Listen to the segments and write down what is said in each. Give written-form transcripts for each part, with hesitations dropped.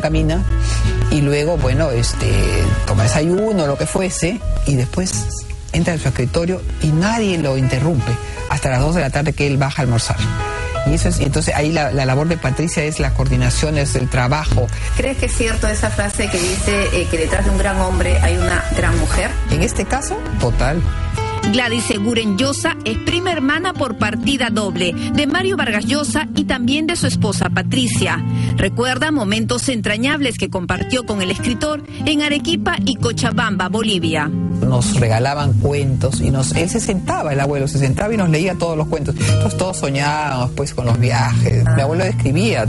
camina y luego, bueno, toma desayuno, lo que fuese, y después entra en su escritorio y nadie lo interrumpe hasta las 2 de la tarde que él baja a almorzar. Y entonces ahí la labor de Patricia es la coordinación, es el trabajo. ¿Crees que es cierto esa frase que dice que detrás de un gran hombre hay una gran mujer? En este caso, total. Gladys Eguren Llosa es prima hermana por partida doble de Mario Vargas Llosa y también de su esposa Patricia. Recuerda momentos entrañables que compartió con el escritor en Arequipa y Cochabamba, Bolivia. Nos regalaban cuentos y él se sentaba, el abuelo se sentaba y nos leía todos los cuentos. Entonces todos soñábamos pues con los viajes. Mi abuelo escribía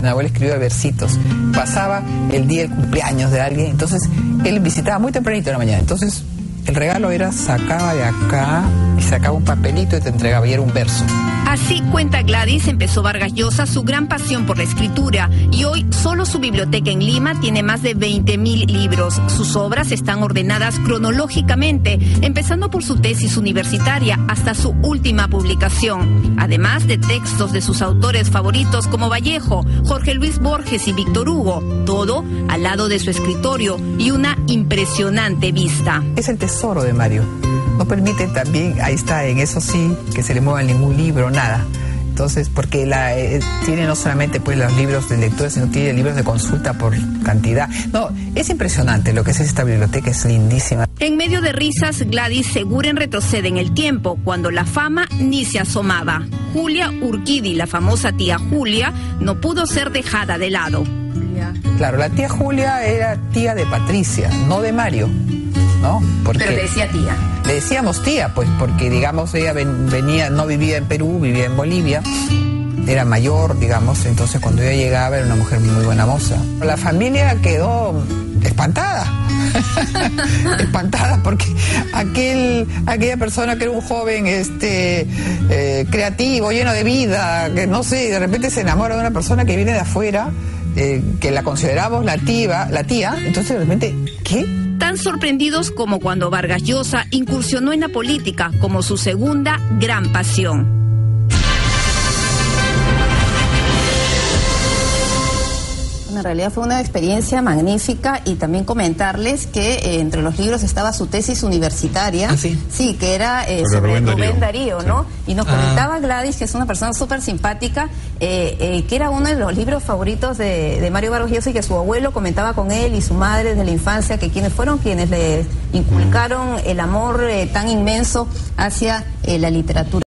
versitos. Pasaba el día del cumpleaños de alguien, entonces él visitaba muy tempranito en la mañana. Entonces el regalo era, sacaba de acá y sacaba un papelito y te entregaba y era un verso. Así cuenta Gladys, empezó Vargas Llosa su gran pasión por la escritura y hoy solo su biblioteca en Lima tiene más de 20.000 libros. Sus obras están ordenadas cronológicamente, empezando por su tesis universitaria hasta su última publicación. Además de textos de sus autores favoritos como Vallejo, Jorge Luis Borges y Víctor Hugo, todo al lado de su escritorio y una impresionante vista. Es el tesoro de Mario. No permite también, ahí está, en eso sí, que se le mueva ningún libro, nada. Entonces, porque tiene no solamente pues los libros de lectura, sino tiene libros de consulta por cantidad. No, es impresionante lo que es esta biblioteca, es lindísima. En medio de risas, Gladys Eguren retrocede en el tiempo, cuando la fama ni se asomaba. Julia Urquidi, la famosa tía Julia, no pudo ser dejada de lado. Claro, la tía Julia era tía de Patricia, no de Mario, ¿no? Pero le decía tía. Le decíamos tía, pues, porque, digamos, ella venía, no vivía en Perú, vivía en Bolivia, era mayor, digamos, entonces cuando ella llegaba era una mujer muy buena moza. La familia quedó espantada, espantada porque aquella persona que era un joven creativo, lleno de vida, que no sé, de repente se enamora de una persona que viene de afuera, que la consideramos la tía, entonces de repente, ¿qué? Tan sorprendidos como cuando Vargas Llosa incursionó en la política como su segunda gran pasión. En realidad fue una experiencia magnífica y también comentarles que entre los libros estaba su tesis universitaria. ¿Ah, sí? Sí, que era sobre Rubén Darío, ¿no? Sí. Y nos comentaba Gladys, que es una persona súper simpática, que era uno de los libros favoritos de Mario Vargas Llosa y que su abuelo comentaba con él y su madre desde la infancia, que fueron quienes le inculcaron el amor tan inmenso hacia la literatura.